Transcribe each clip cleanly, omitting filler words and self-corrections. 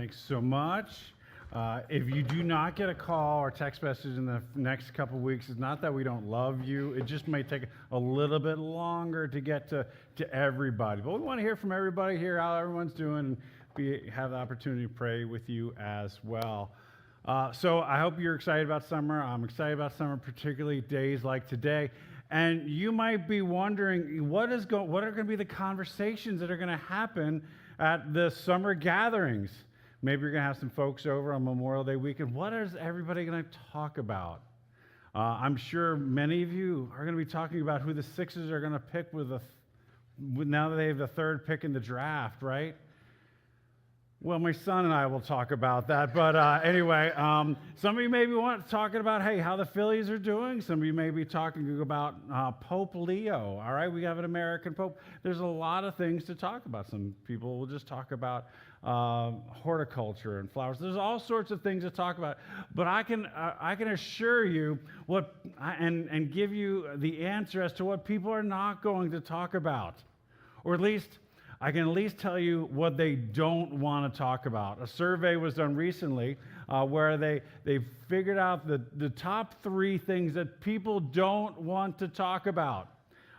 Thanks so much. If you do not get a call or text message in the next couple of weeks, it's not that we don't love you. It just may take a little bit longer to get to everybody. But we want to hear from everybody here, how everyone's doing, and have the opportunity to pray with you as well. So I hope you're excited about summer. I'm excited about summer, particularly days like today. And you might be wondering, what are going to be the conversations that are going to happen at the summer gatherings? Maybe you're going to have some folks over on Memorial Day weekend. What is everybody going to talk about? I'm sure many of you are going to be talking about who the Sixers are going to pick now that they have the third pick in the draft, right? Well, my son and I will talk about that. But anyway, some of you may be talking about, hey, how the Phillies are doing. Some of you may be talking about Pope Leo. All right, we have an American Pope. There's a lot of things to talk about. Some people will just talk about horticulture and flowers. There's all sorts of things to talk about. But I can assure you and give you the answer as to what people are not going to talk about, or at least I can at least tell you what they don't want to talk about. A survey was done recently where they figured out the top 3 things that people don't want to talk about.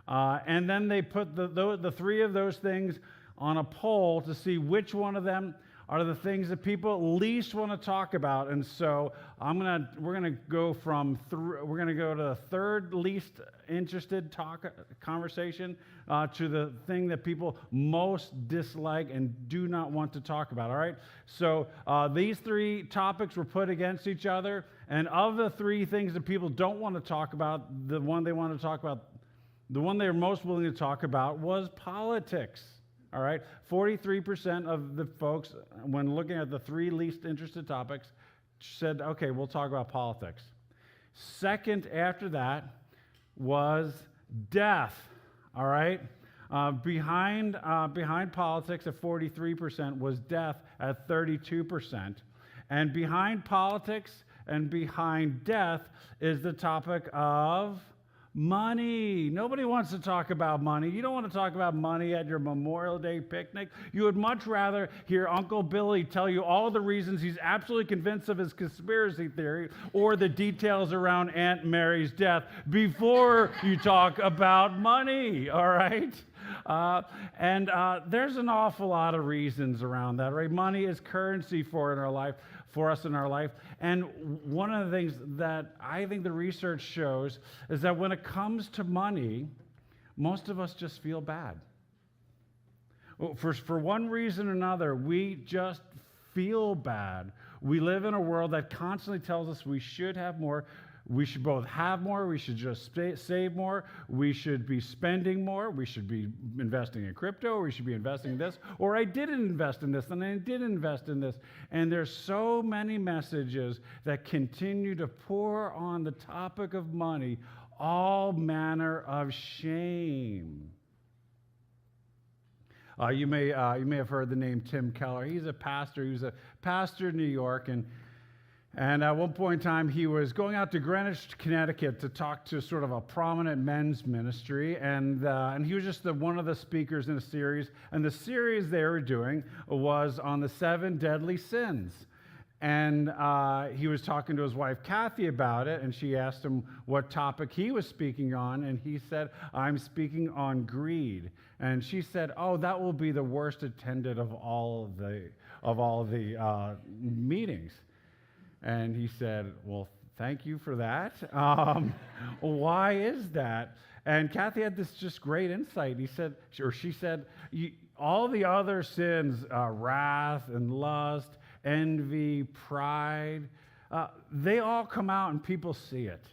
And then they put the 3 of those things on a poll to see which one of them are the things that people least want to talk about. And so we're gonna go to the third least interested conversation to the thing that people most dislike and do not want to talk about. All right. So these 3 topics were put against each other, and of the 3 things that people don't want to talk about, the one they want to talk about, the one they're most willing to talk about was politics. All right, 43% of the folks, when looking at the 3 least interested topics, said, okay, we'll talk about politics. Second after that was death. All right, behind politics at 43% was death at 32%. And behind politics and behind death is the topic of money. Nobody wants to talk about money. You don't want to talk about money at your Memorial Day picnic. You would much rather hear Uncle Billy tell you all the reasons he's absolutely convinced of his conspiracy theory or the details around Aunt Mary's death before you talk about money, all right? And there's an awful lot of reasons around that, right? Money is currency for us in our life. And one of the things that I think the research shows is that when it comes to money, most of us just feel bad. For one reason or another, we just feel bad. We live in a world that constantly tells us we should have more. We should both have more, we should just save more, we should be spending more, we should be investing in crypto, or we should be investing in this, or I didn't invest in this, and I didn't invest in this. And there's so many messages that continue to pour on the topic of money, all manner of shame. You may have heard the name Tim Keller. He's a pastor. He was a pastor in New York, and at one point in time, he was going out to Greenwich, Connecticut to talk to sort of a prominent men's ministry, and he was just one of the speakers in a series, and the series they were doing was on the 7 deadly sins. And he was talking to his wife, Kathy, about it, and she asked him what topic he was speaking on, and he said, I'm speaking on greed. And she said, oh, that will be the worst attended of all the meetings. And he said, well, thank you for that. Why is that? And Kathy had this just great insight. She said, all the other sins, wrath and lust, envy, pride, they all come out and people see it.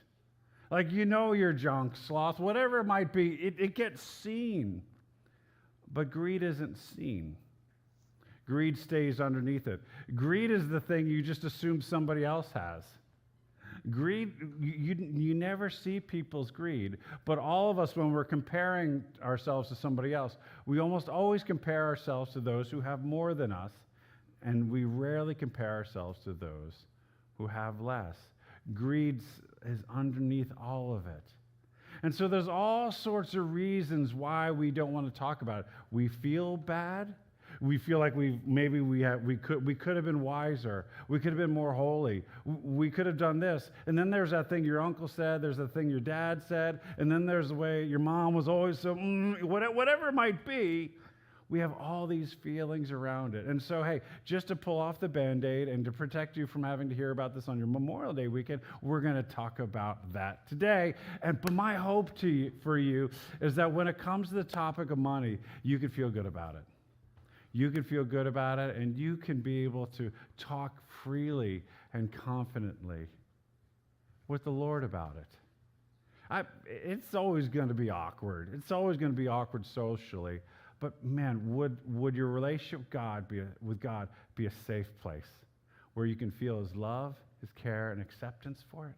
Like, your junk, sloth, whatever it might be, it gets seen. But greed isn't seen. Greed stays underneath it. Greed is the thing you just assume somebody else has. Greed, you never see people's greed, but all of us, when we're comparing ourselves to somebody else, we almost always compare ourselves to those who have more than us, and we rarely compare ourselves to those who have less. Greed is underneath all of it. And so there's all sorts of reasons why we don't want to talk about it. We feel bad. We feel like we could have been wiser. We could have been more holy. We could have done this. And then there's that thing your uncle said. There's the thing your dad said. And then there's the way your mom was always so, whatever it might be. We have all these feelings around it. And so, hey, just to pull off the Band-Aid and to protect you from having to hear about this on your Memorial Day weekend, we're going to talk about that today. But my hope for you is that when it comes to the topic of money, you can feel good about it. You can feel good about it, and you can be able to talk freely and confidently with the Lord about it. It's always going to be awkward. It's always going to be awkward socially. But man, would your relationship with God be a safe place where you can feel His love, His care, and acceptance for it?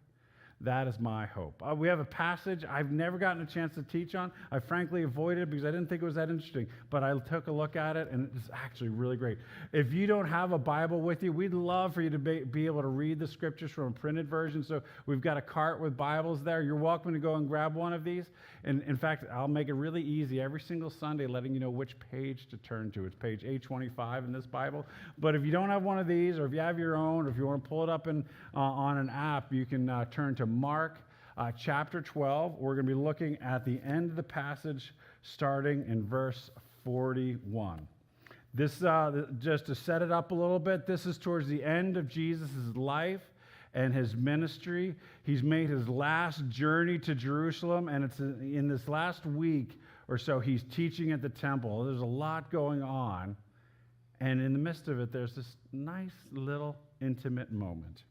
That is my hope. We have a passage I've never gotten a chance to teach on. I frankly avoided it because I didn't think it was that interesting. But I took a look at it, and it's actually really great. If you don't have a Bible with you, we'd love for you to be able to read the scriptures from a printed version. So we've got a cart with Bibles there. You're welcome to go and grab one of these. And in fact, I'll make it really easy every single Sunday, letting you know which page to turn to. It's page 825 in this Bible. But if you don't have one of these, or if you have your own, or if you want to pull it up on an app, you can turn to Mark chapter 12. We're going to be looking at the end of the passage starting in verse 41. This, just to set it up a little bit, this is towards the end of Jesus' life and his ministry. He's made his last journey to Jerusalem, and it's in this last week or so he's teaching at the temple. There's a lot going on, and in the midst of it, there's this nice little intimate moment.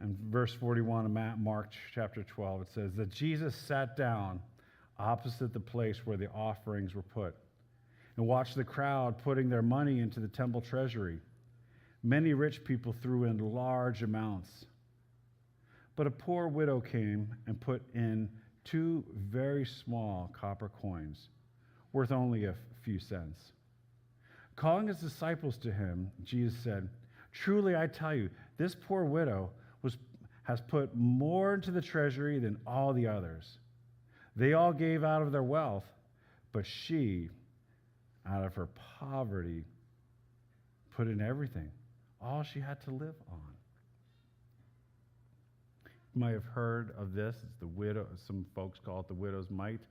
And verse 41 of Mark chapter 12, it says that Jesus sat down opposite the place where the offerings were put and watched the crowd putting their money into the temple treasury. Many rich people threw in large amounts. But a poor widow came and put in 2 very small copper coins, worth only a few cents. Calling his disciples to him, Jesus said, "Truly I tell you, this poor widow has put more into the treasury than all the others. They all gave out of their wealth, but she, out of her poverty, put in everything, all she had to live on." You might have heard of this. It's the widow. Some folks call it the widow's mite.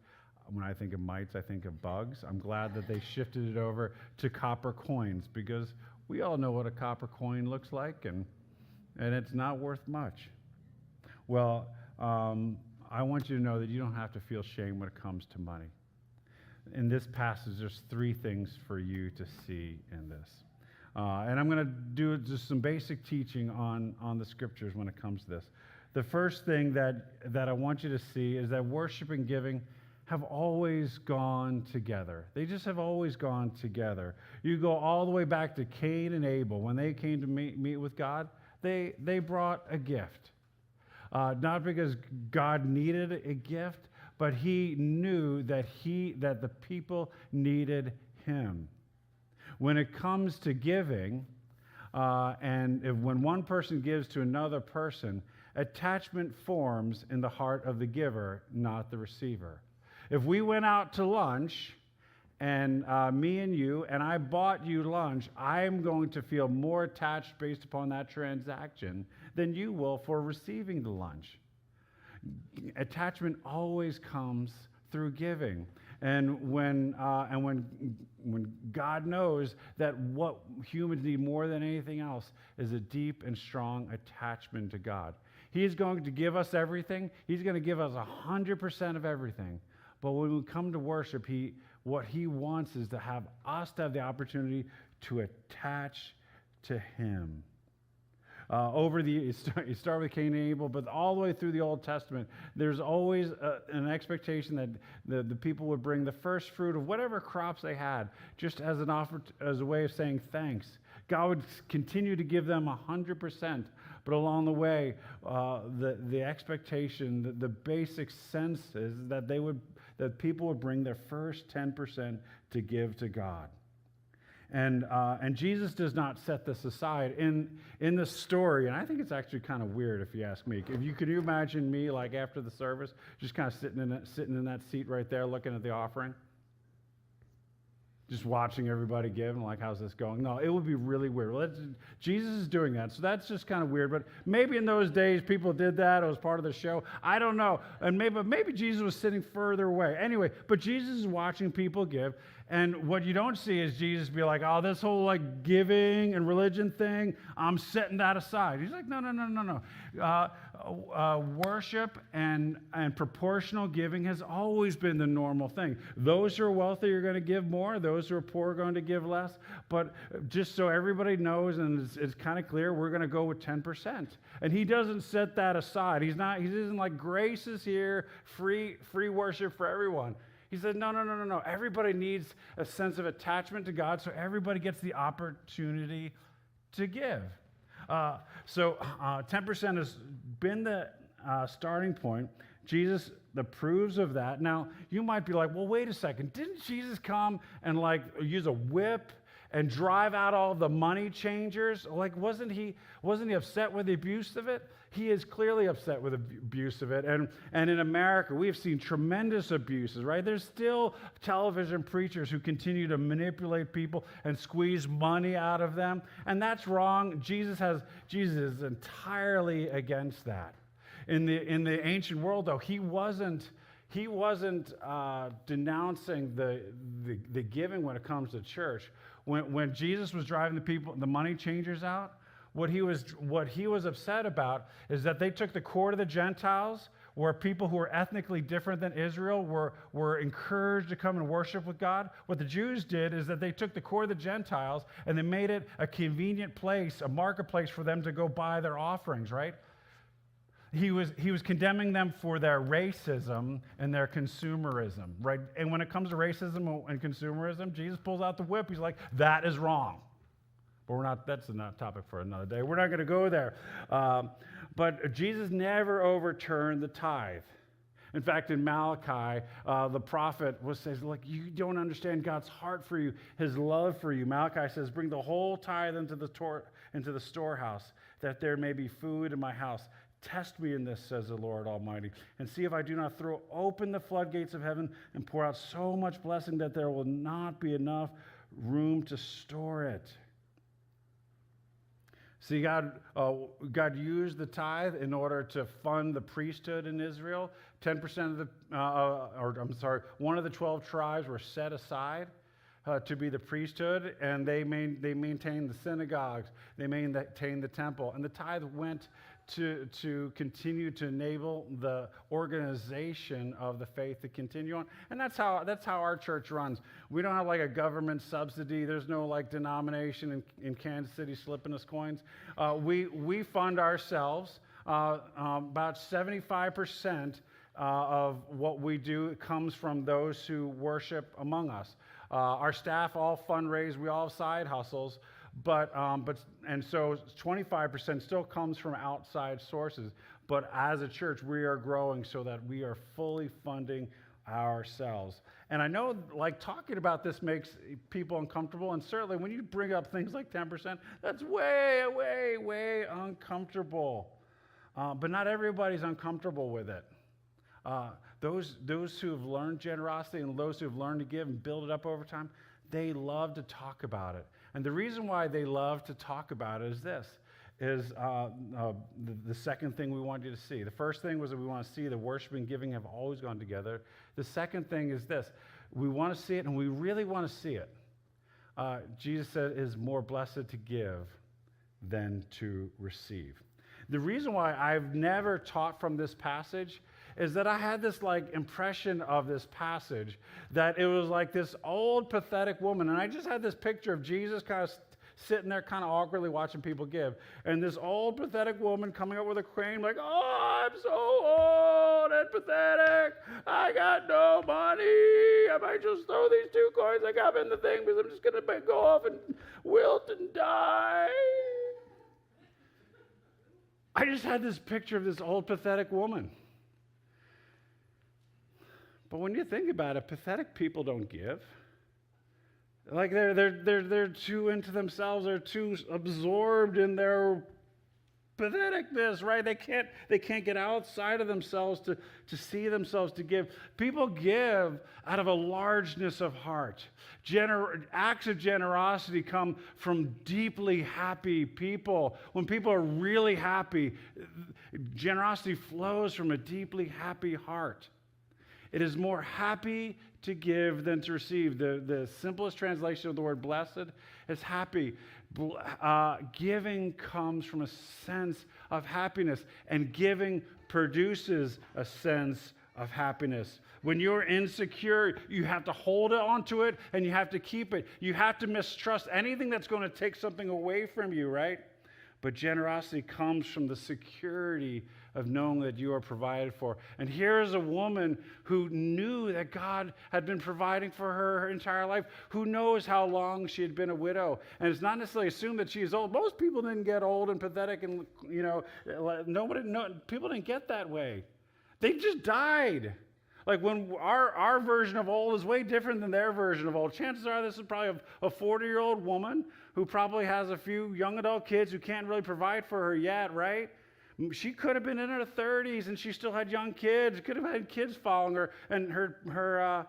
When I think of mites, I think of bugs. I'm glad that they shifted it over to copper coins, because we all know what a copper coin looks like, and it's not worth much. Well, I want you to know that you don't have to feel shame when it comes to money. In this passage, there's 3 things for you to see in this. And I'm going to do just some basic teaching on the scriptures when it comes to this. The first thing that I want you to see is that worship and giving have always gone together. They just have always gone together. You go all the way back to Cain and Abel. When they came to meet with God, they brought a gift. Not because God needed a gift, but he knew that the people needed him. When it comes to giving, when one person gives to another person, attachment forms in the heart of the giver, not the receiver. If we went out to lunch, and me and you, and I bought you lunch, I'm going to feel more attached based upon that transaction than you will for receiving the lunch. Attachment always comes through giving. And when God knows that what humans need more than anything else is a deep and strong attachment to God. He is going to give us everything. He's going to give us 100% of everything. But when we come to worship, what he wants is to have us to have the opportunity to attach to him. You start with Cain and Abel, but all the way through the Old Testament, there's always an expectation that the people would bring the first fruit of whatever crops they had, just as an offer, as a way of saying thanks. God would continue to give them 100%, but along the way, the expectation, the basic sense is that people would bring their first 10% to give to God. And Jesus does not set this aside in the story, and I think it's actually kind of weird if you ask me. Can you imagine me, like after the service, just kind of sitting in that seat right there looking at the offering? just watching everybody give and like, how's this going? No, it would be really weird. Jesus is doing that, so that's just kind of weird. But maybe in those days people did that. It was part of the show. I don't know. And maybe Jesus was sitting further away. Anyway, but Jesus is watching people give. And what you don't see is Jesus be like, oh, this whole like giving and religion thing, I'm setting that aside. He's like, no. Worship and proportional giving has always been the normal thing. Those who are wealthy are going to give more. Those who are poor are going to give less. But just so everybody knows and it's kind of clear, we're going to go with 10%. And he doesn't set that aside. He isn't like grace is here, free worship for everyone. He said, no. Everybody needs a sense of attachment to God, so everybody gets the opportunity to give. So 10% has been the starting point. Jesus approves of that. Now, you might be like, well, wait a second. Didn't Jesus come and like use a whip and drive out all the money changers? Like, wasn't he upset with the abuse of it? He is clearly upset with the abuse of it. And in America, we have seen tremendous abuses, right? There's still television preachers who continue to manipulate people and squeeze money out of them. And that's wrong. Jesus is entirely against that. In the ancient world, though, he wasn't denouncing the giving when it comes to church. When Jesus was driving the money changers out, what he was upset about is that they took the core of the Gentiles, where people who were ethnically different than Israel were encouraged to come and worship with God. What the Jews did is that they took the core of the Gentiles and they made it a convenient place, a marketplace for them to go buy their offerings, right? He was condemning them for their racism and their consumerism, right? And when it comes to racism and consumerism, Jesus pulls out the whip. He's like, that is wrong. But that's a topic for another day. We're not going to go there. But Jesus never overturned the tithe. In fact, in Malachi, the prophet says, look, you don't understand God's heart for you, his love for you. Malachi says, bring the whole tithe into the storehouse, that there may be food in my house. Test me in this, says the Lord Almighty, and see if I do not throw open the floodgates of heaven and pour out so much blessing that there will not be enough room to store it. See, God used the tithe in order to fund the priesthood in Israel. 10% of one of the 12 tribes were set aside to be the priesthood, and they maintained the synagogues, they maintained the temple, and the tithe went to continue to enable the organization of the faith to continue on. And that's how our church runs. We don't have like a government subsidy. There's no like denomination in Kansas City slipping us coins. We fund ourselves. About 75% of what we do comes from those who worship among us. Our staff all fundraise. We all have side hustles. And so 25% still comes from outside sources. But as a church, we are growing so that we are fully funding ourselves. And I know, like, talking about this makes people uncomfortable. And certainly when you bring up things like 10%, that's way, way, way uncomfortable. But not everybody's uncomfortable with it. Those who have learned generosity and those who have learned to give and build it up over time, they love to talk about it. And the reason why they love to talk about it is the second thing we want you to see. The first thing was that we want to see the worship and giving have always gone together. The second thing is this. We want to see it, and we really want to see it. Jesus said it is more blessed to give than to receive. The reason why I've never taught from this passage is that I had this like impression of this passage that it was like this old pathetic woman, and I just had this picture of Jesus kind of sitting there kind of awkwardly watching people give, and this old pathetic woman coming up with a crane like, oh, I'm so old and pathetic, I got no money, I might just throw these 2 coins I got in the thing because I'm just going to go off and wilt and die. I just had this picture of this old pathetic woman. But when you think about it, pathetic people don't give. Like they're too into themselves. They're too absorbed in their patheticness, right? They can't get outside of themselves to see themselves to give. People give out of a largeness of heart. Acts of generosity come from deeply happy people. When people are really happy, generosity flows from a deeply happy heart. It is more happy to give than to receive. The simplest translation of the word blessed is happy. Giving comes from a sense of happiness, and giving produces a sense of happiness. When you're insecure, you have to hold on to it, and you have to keep it. You have to mistrust anything that's going to take something away from you, right? But generosity comes from the security of knowing that you are provided for. And here's a woman who knew that God had been providing for her entire life, who knows how long she had been a widow. And it's not necessarily assumed that she's old. Most people didn't get old and pathetic, and people didn't get that way. They just died. Like when our version of old is way different than their version of old. Chances are this is probably a 40-year-old woman who probably has a few young adult kids who can't really provide for her yet, right? She could have been in her 30s and she still had young kids. Could have had kids following her, and her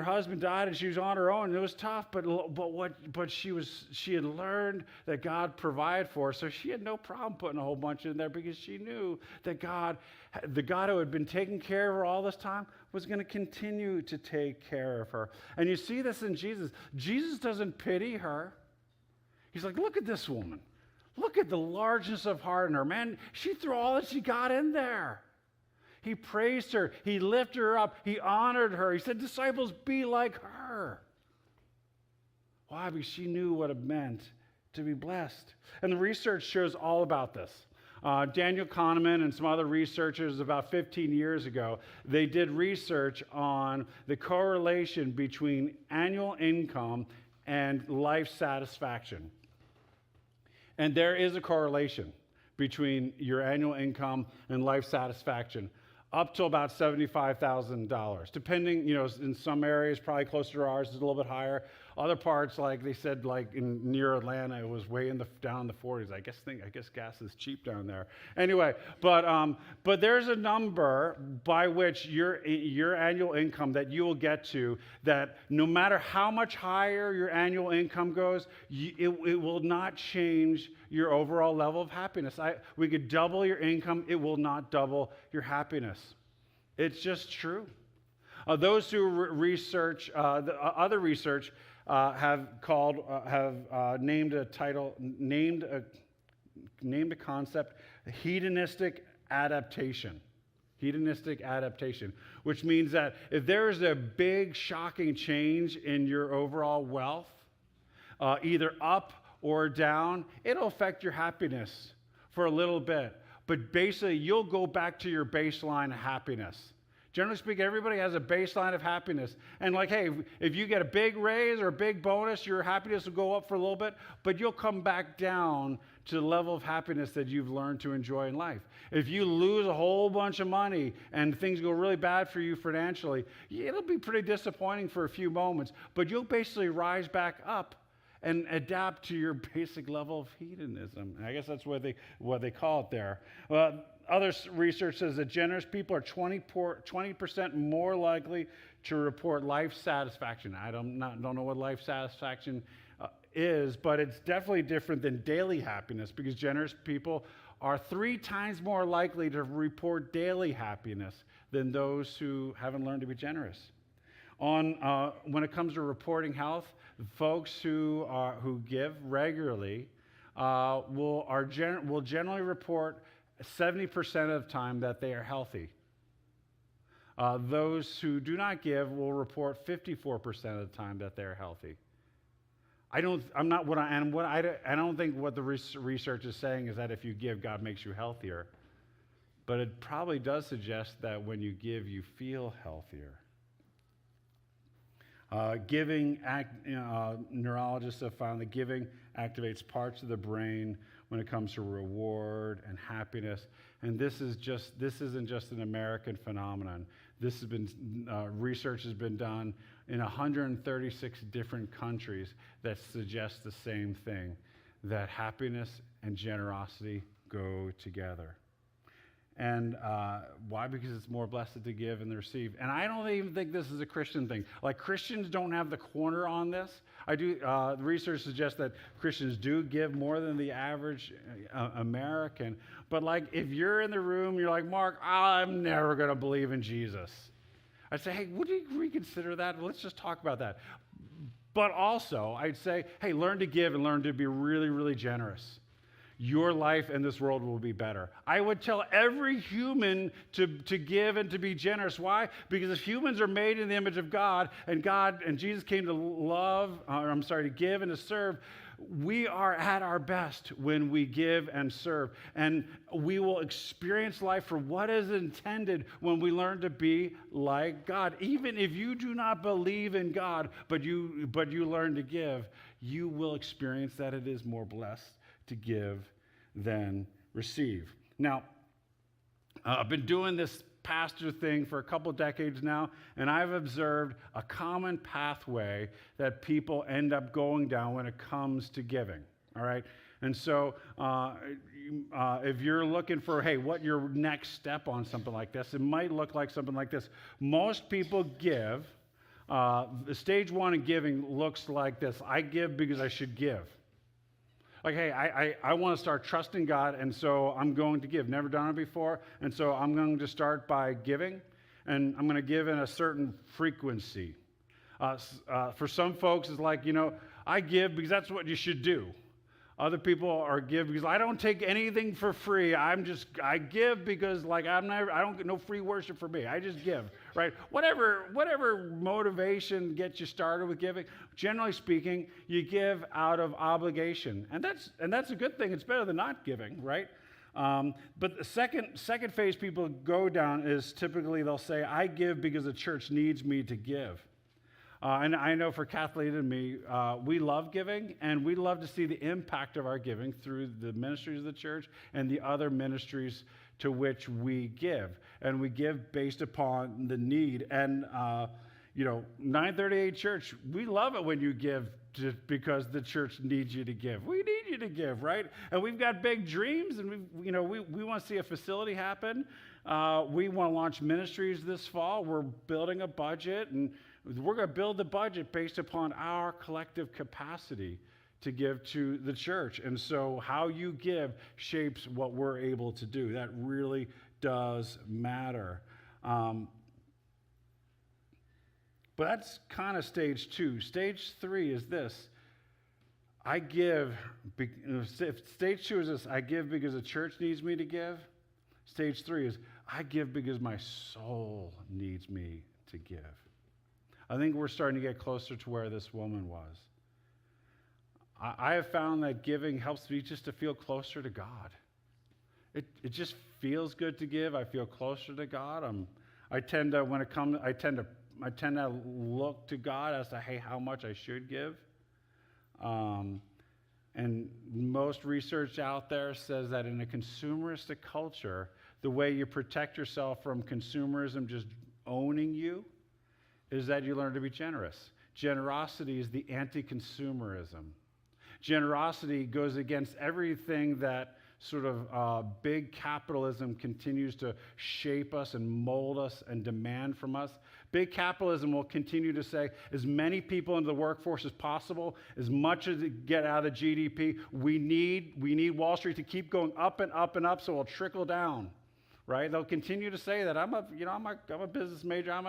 husband died and she was on her own. It was tough, but she had learned that God provided for her, so she had no problem putting a whole bunch in there because she knew that the God who had been taking care of her all this time was going to continue to take care of her. And you see this in Jesus. Jesus doesn't pity her. He's like, look at this woman. Look at the largeness of heart in her. Man, she threw all that she got in there. He praised her. He lifted her up. He honored her. He said, disciples, be like her. Why? Because she knew what it meant to be blessed. And the research shows all about this. Daniel Kahneman and some other researchers about 15 years ago, they did research on the correlation between annual income and life satisfaction. And there is a correlation between your annual income and life satisfaction, up to about $75,000. Depending, in some areas, probably closer to ours, is a little bit higher. Other parts, like they said, like near Atlanta, it was way down in the 40s. I guess gas is cheap down there. Anyway, but there's a number by which your annual income that you will get to, that no matter how much higher your annual income goes, it will not change your overall level of happiness. We could double your income, it will not double your happiness. It's just true. Those who research, other research have named a concept, hedonistic adaptation. Hedonistic adaptation, which means that if there is a big shocking change in your overall wealth, either up or down, it'll affect your happiness for a little bit. But basically, you'll go back to your baseline of happiness. Generally speaking, everybody has a baseline of happiness. And like, hey, if you get a big raise or a big bonus, your happiness will go up for a little bit, but you'll come back down to the level of happiness that you've learned to enjoy in life. If you lose a whole bunch of money and things go really bad for you financially, it'll be pretty disappointing for a few moments, but you'll basically rise back up and adapt to your basic level of hedonism. I guess that's what they call it there. Other research says that generous people are 20% more likely to report life satisfaction. I don't know what life satisfaction is, but it's definitely different than daily happiness, because generous people are 3 times more likely to report daily happiness than those who haven't learned to be generous. When it comes to reporting health, folks who give regularly will generally report 70% of the time that they are healthy. Those who do not give will report 54% of the time that they're healthy. I don't think what the research is saying is that if you give, God makes you healthier. But it probably does suggest that when you give, you feel healthier. Neurologists have found that giving activates parts of the brain when it comes to reward and happiness. And this isn't just an American phenomenon. Research has been done in 136 different countries that suggest the same thing, that happiness and generosity go together. And why? Because it's more blessed to give and to receive. And I don't even think this is a Christian thing. Like, Christians don't have the corner on this. The research suggests that Christians do give more than the average American. But like, if you're in the room, you're like, Mark, I'm never going to believe in Jesus. I'd say, hey, would you reconsider that? Let's just talk about that. But also, I'd say, hey, learn to give and learn to be really, really generous. Your life and this world will be better. I would tell every human to give and to be generous. Why? Because if humans are made in the image of God and Jesus came to give and to serve, we are at our best when we give and serve. And we will experience life for what is intended when we learn to be like God. Even if you do not believe in God, but you learn to give, you will experience that it is more blessed to give than receive. Now, I've been doing this pastor thing for a couple decades now, and I've observed a common pathway that people end up going down when it comes to giving. All right? And so if you're looking for, hey, what your next step on something like this, it might look like something like this. Most people give. The stage one in giving looks like this. I give because I should give. Like, hey, I want to start trusting God, and so I'm going to give. Never done it before, and so I'm going to start by giving, and I'm going to give in a certain frequency. For some folks, it's like, I give because that's what you should do. Other people are give because I don't take anything for free. I give because I don't get no free worship for me. I just give, right? Whatever motivation gets you started with giving. Generally speaking, you give out of obligation, and that's a good thing. It's better than not giving, right? But the second phase people go down is typically they'll say, I give because the church needs me to give. And I know for Kathleen and me, we love giving, and we love to see the impact of our giving through the ministries of the church and the other ministries to which we give. And we give based upon the need. And, 938 Church, we love it when you give just because the church needs you to give. We need you to give, right? And we've got big dreams, and we want to see a facility happen. We want to launch ministries this fall. We're building a budget, and we're going to build the budget based upon our collective capacity to give to the church. And so how you give shapes what we're able to do. That really does matter. But that's kind of stage two. Stage three is this. I give, stage two is this, I give because the church needs me to give. Stage three is, I give because my soul needs me to give. I think we're starting to get closer to where this woman was. I have found that giving helps me just to feel closer to God. It just feels good to give. I feel closer to God. I tend to look to God as to, hey, how much I should give. And most research out there says that in a consumeristic culture, the way you protect yourself from consumerism just owning you is that you learn to be generous. Generosity is the anti-consumerism. Generosity goes against everything that sort of big capitalism continues to shape us and mold us and demand from us. Big capitalism will continue to say as many people into the workforce as possible, as much as it get out of GDP. We need Wall Street to keep going up and up and up, so it'll trickle down. Right? They'll continue to say that. I'm a business major. I'm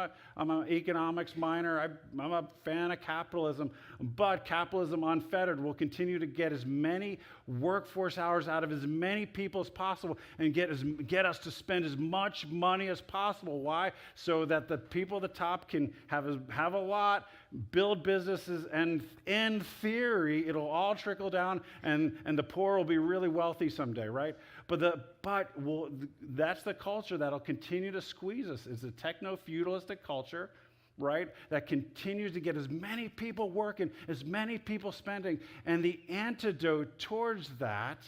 an economics minor. I'm a fan of capitalism. But capitalism unfettered will continue to get as many workforce hours out of as many people as possible and get us to spend as much money as possible. Why? So that the people at the top can have a lot, build businesses, and in theory, it'll all trickle down, and the poor will be really wealthy someday, right? That's the culture that'll continue to squeeze us. It's a techno-feudalistic culture, right, that continues to get as many people working, as many people spending. And the antidote towards that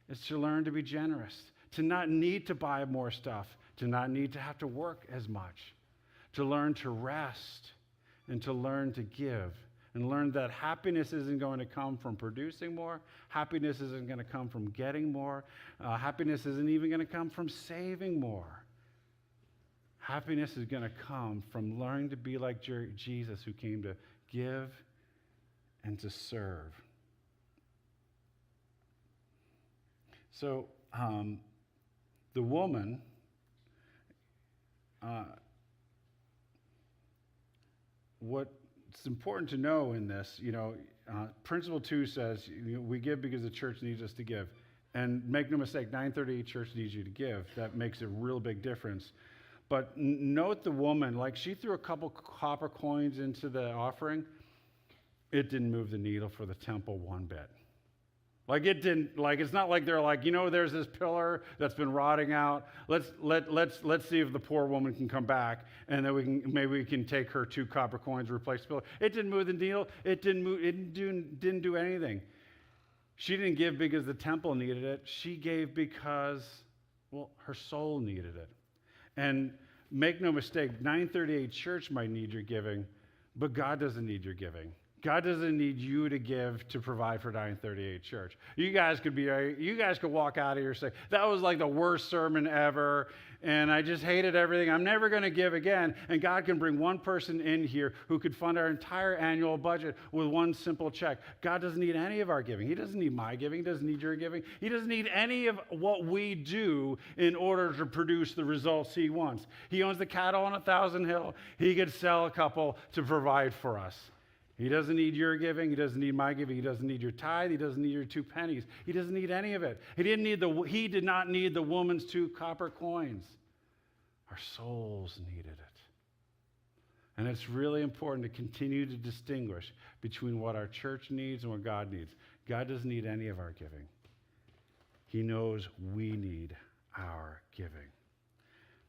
is to learn to be generous, to not need to buy more stuff, to not need to have to work as much, to learn to rest, and to learn to give. and learned that happiness isn't going to come from producing more. Happiness isn't going to come from getting more. Happiness isn't even going to come from saving more. Happiness is going to come from learning to be like Jesus, who came to give and to serve. So the woman, what's important to know in this, Principle 2 says, we give because the church needs us to give. And make no mistake, 938 Church needs you to give. That makes a real big difference. But note the woman, like she threw a couple copper coins into the offering. It didn't move the needle for the temple one bit. Like it didn't, like it's not like they're like, there's this pillar that's been rotting out. Let's see if the poor woman can come back, and then maybe we can take her 2 copper coins, replace the pillar. It didn't move the needle. It didn't do anything. She didn't give because the temple needed it. She gave because, her soul needed it. And make no mistake, 938 Church might need your giving, but God doesn't need your giving. God doesn't need you to give to provide for 938 Church. You guys could walk out of here and say, that was like the worst sermon ever, and I just hated everything. I'm never going to give again. And God can bring one person in here who could fund our entire annual budget with one simple check. God doesn't need any of our giving. He doesn't need my giving. He doesn't need your giving. He doesn't need any of what we do in order to produce the results he wants. He owns the cattle on 1,000 hill. He could sell a couple to provide for us. He doesn't need your giving. He doesn't need my giving. He doesn't need your tithe. He doesn't need your 2 pennies. He doesn't need any of it. He did not need the woman's 2 copper coins. Our souls needed it. And it's really important to continue to distinguish between what our church needs and what God needs. God doesn't need any of our giving. He knows we need our giving.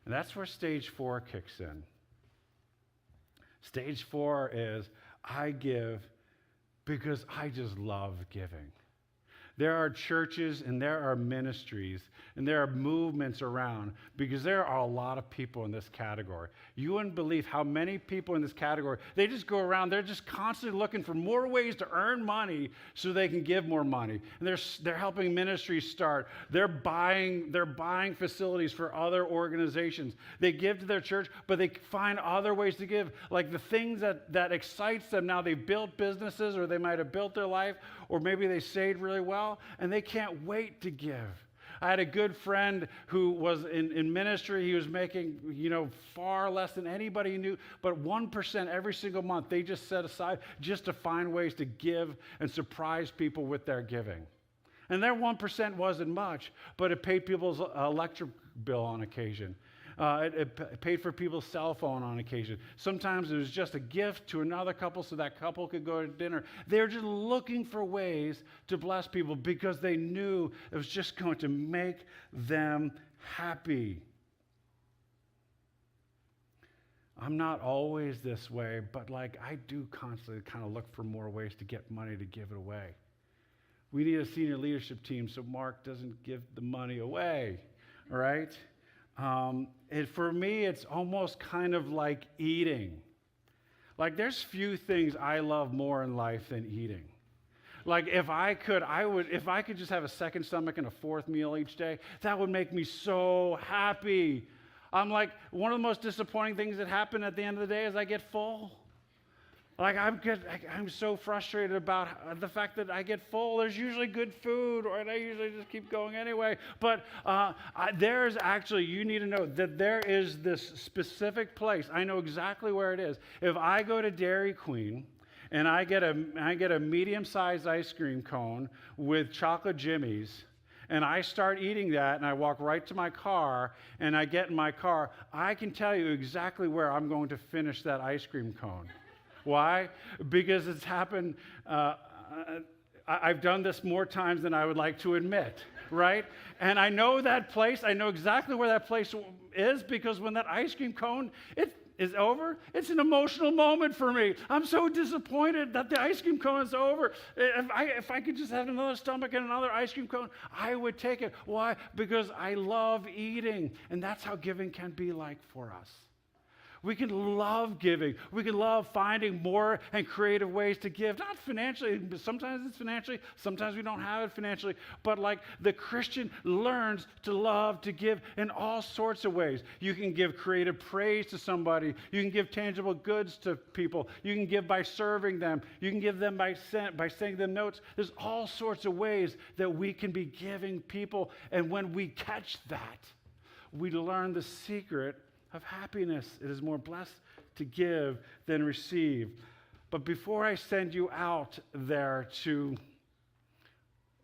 And that's where stage 4 kicks in. Stage 4 is, I give because I just love giving. There are churches and there are ministries and there are movements around because there are a lot of people in this category. You wouldn't believe how many people in this category, they just go around, they're just constantly looking for more ways to earn money so they can give more money. And they're helping ministries start. They're buying facilities for other organizations. They give to their church, but they find other ways to give. Like the things that excites them now, they've built businesses, or they might have built their life, or maybe they saved really well, and they can't wait to give. I had a good friend who was in ministry. He was making, far less than anybody knew, but 1% every single month they just set aside just to find ways to give and surprise people with their giving. And their 1% wasn't much, but it paid people's electric bill on occasion. It paid for people's cell phone on occasion. Sometimes it was just a gift to another couple so that couple could go to dinner. They're just looking for ways to bless people because they knew it was just going to make them happy. I'm not always this way, but I do constantly kind of look for more ways to get money to give it away. We need a senior leadership team so Mark doesn't give the money away, all right? For me, it's almost kind of like eating. There's few things I love more in life than eating. If I could just have a second stomach and a fourth meal each day, that would make me so happy. I'm one of the most disappointing things that happen at the end of the day is I get full. I'm so frustrated about the fact that I get full. There's usually good food, or I usually just keep going anyway. But there's actually, you need to know that there is this specific place. I know exactly where it is. If I go to Dairy Queen and I get a medium-sized ice cream cone with chocolate jimmies, and I start eating that, and I walk right to my car, and I get in my car, I can tell you exactly where I'm going to finish that ice cream cone. Why? Because it's happened, I've done this more times than I would like to admit, right? And I know that place, I know exactly where that place is, because when that ice cream cone is over, it's an emotional moment for me. I'm so disappointed that the ice cream cone is over. If I could just have another stomach and another ice cream cone, I would take it. Why? Because I love eating, and that's how giving can be like for us. We can love giving. We can love finding more and creative ways to give. Not financially, but sometimes it's financially, sometimes we don't have it financially. But like the Christian learns to love to give in all sorts of ways. You can give creative praise to somebody. You can give tangible goods to people. You can give by serving them. You can give them by sending them notes. There's all sorts of ways that we can be giving people. And when we catch that, we learn the secret of happiness. It is more blessed to give than receive. But before I send you out there to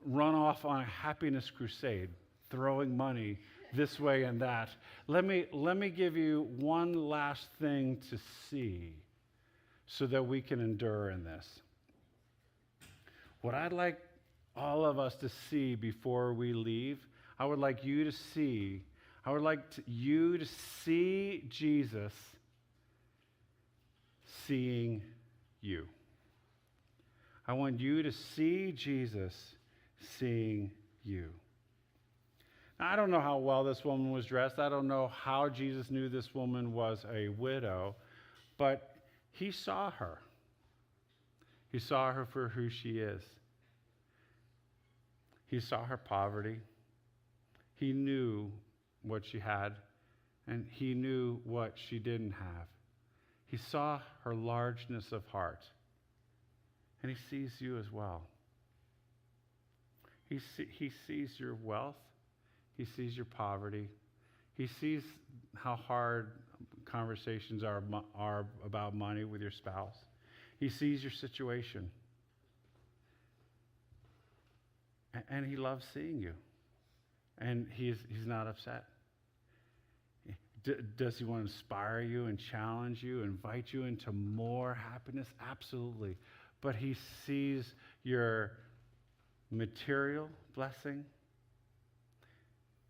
run off on a happiness crusade, throwing money this way and that, let me give you one last thing to see so that we can endure in this. What I'd like all of us to see before we leave, I would like you to see Jesus seeing you. I want you to see Jesus seeing you. Now, I don't know how well this woman was dressed. I don't know how Jesus knew this woman was a widow, but he saw her. He saw her for who she is. He saw her poverty. He knew what she had, and he knew what she didn't have. He saw her largeness of heart, and he sees you as well. He sees your wealth. He sees your poverty. He sees how hard conversations are about money with your spouse. He sees your situation, and he loves seeing you. And he's not upset. Does he want to inspire you and challenge you, invite you into more happiness? Absolutely. But he sees your material blessing.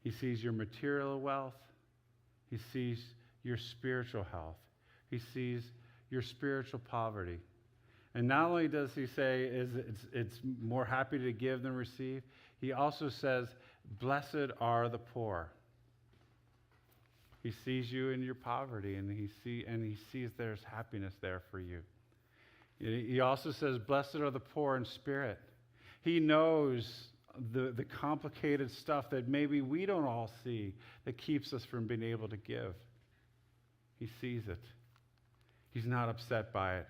He sees your material wealth. He sees your spiritual health. He sees your spiritual poverty. And not only does he say it's more happy to give than receive, he also says, blessed are the poor. He sees you in your poverty, and he sees there's happiness there for you. He also says, blessed are the poor in spirit. He knows the complicated stuff that maybe we don't all see that keeps us from being able to give. He sees it. He's not upset by it.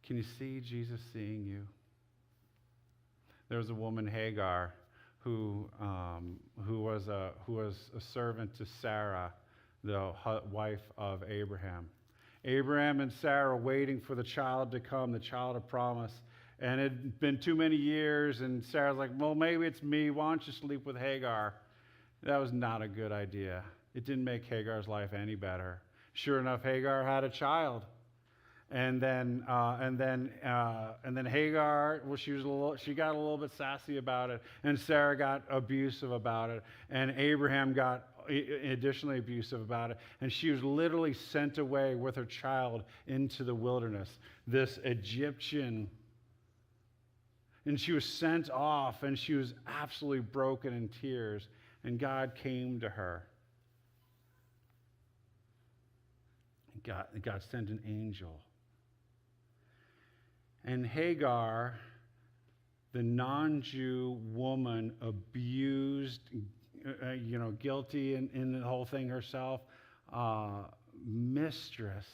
Can you see Jesus seeing you? There was a woman, Hagar, who was a servant to Sarah, the wife of Abraham. Abraham and Sarah waiting for the child to come, the child of promise. And it had been too many years, and Sarah's like, well, maybe it's me. Why don't you sleep with Hagar? That was not a good idea. It didn't make Hagar's life any better. Sure enough, Hagar had a child. And then Hagar, well, she got a little bit sassy about it, and Sarah got abusive about it, and Abraham got additionally abusive about it, and she was literally sent away with her child into the wilderness. This Egyptian, and she was sent off, and she was absolutely broken in tears, and God came to her. God sent an angel. And Hagar, the non-Jew woman, abused, guilty in the whole thing herself, mistress,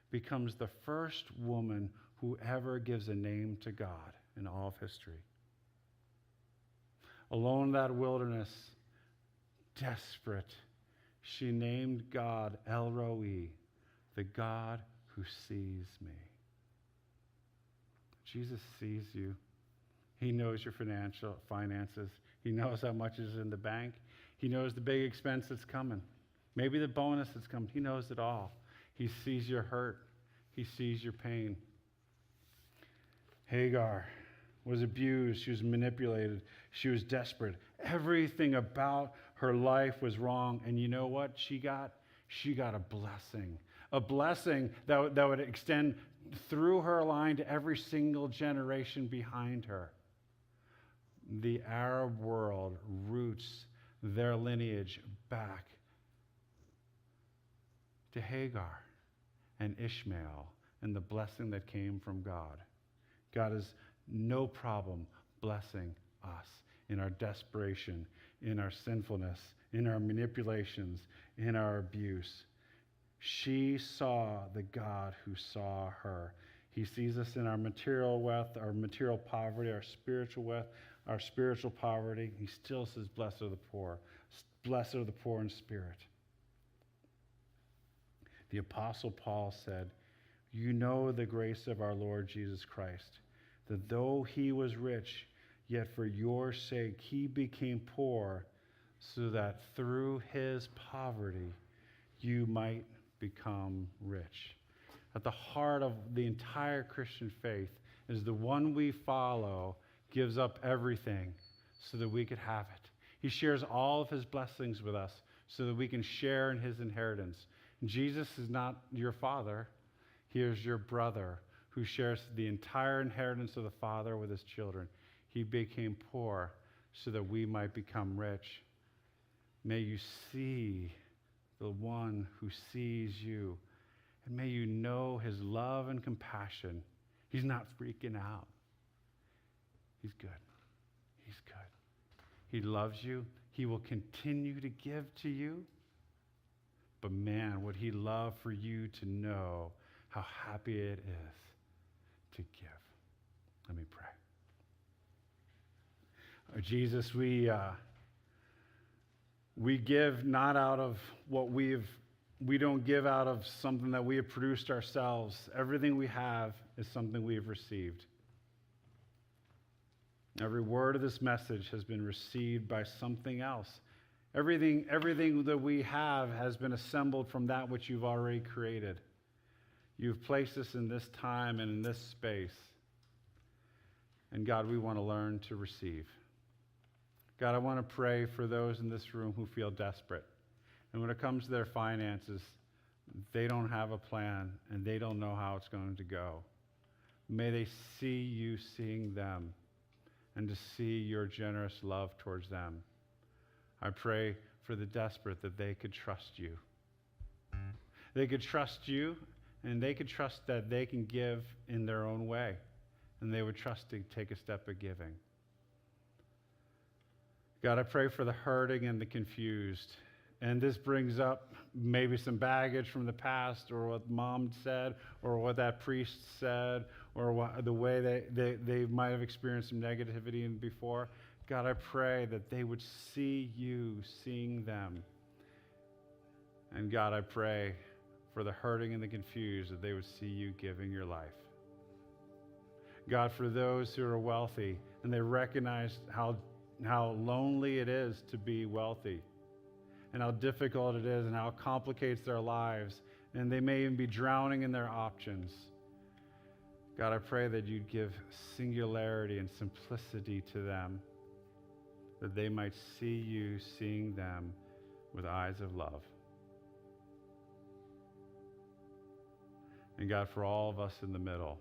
becomes the first woman who ever gives a name to God in all of history. Alone in that wilderness, desperate, she named God El Roi, the God who sees me. Jesus sees you. He knows your finances. He knows how much is in the bank. He knows the big expense that's coming. Maybe the bonus that's coming. He knows it all. He sees your hurt. He sees your pain. Hagar was abused. She was manipulated. She was desperate. Everything about her life was wrong. And you know what she got? She got a blessing. A blessing that would extend through her line to every single generation behind her. The Arab world roots their lineage back to Hagar and Ishmael and the blessing that came from God. God has no problem blessing us in our desperation, in our sinfulness, in our manipulations, in our abuse. She saw the God who saw her. He sees us in our material wealth, our material poverty, our spiritual wealth, our spiritual poverty. He still says, blessed are the poor. Blessed are the poor in spirit. The Apostle Paul said, you know the grace of our Lord Jesus Christ, that though he was rich, yet for your sake he became poor, so that through his poverty you might become rich. At the heart of the entire Christian faith is the one we follow gives up everything so that we could have it. He shares all of his blessings with us so that we can share in his inheritance. Jesus is not your father. He is your brother who shares the entire inheritance of the Father with his children. He became poor so that we might become rich. May you see the one who sees you, and may you know his love and compassion. He's not freaking out. He's good. He's good. He loves you. He will continue to give to you. But man, would he love for you to know how happy it is to give. Let me pray. Jesus, we give not out of what we don't give out of something that we have produced ourselves. Everything we have is something we have received. Every word of this message has been received by something else. Everything that we have has been assembled from that which you've already created. You've placed us in this time and in this space. And God, we want to learn to receive. God, I want to pray for those in this room who feel desperate. And when it comes to their finances, they don't have a plan and they don't know how it's going to go. May they see you seeing them and to see your generous love towards them. I pray for the desperate that they could trust you. They could trust you, and they could trust that they can give in their own way, and they would trust to take a step of giving. God, I pray for the hurting and the confused. And this brings up maybe some baggage from the past, or what mom said, or what that priest said, or the way they might have experienced some negativity before. God, I pray that they would see you seeing them. And God, I pray for the hurting and the confused that they would see you giving your life. God, for those who are wealthy and they recognize how lonely it is to be wealthy and how difficult it is and how it complicates their lives, and they may even be drowning in their options. God, I pray that you'd give singularity and simplicity to them, that they might see you seeing them with eyes of love. And God, for all of us in the middle,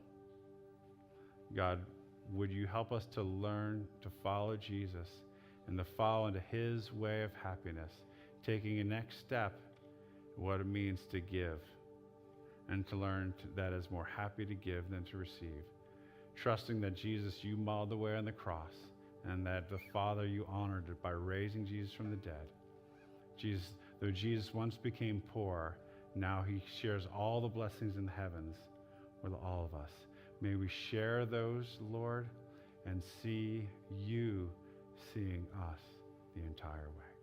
God, would you help us to learn to follow Jesus and to follow into his way of happiness, taking a next step in what it means to give, and to learn that it's more happy to give than to receive. Trusting that Jesus, you modeled the way on the cross, and that the Father, you honored it by raising Jesus from the dead. Jesus, though Jesus once became poor, now he shares all the blessings in the heavens with all of us. May we share those, Lord, and see you seeing us the entire way.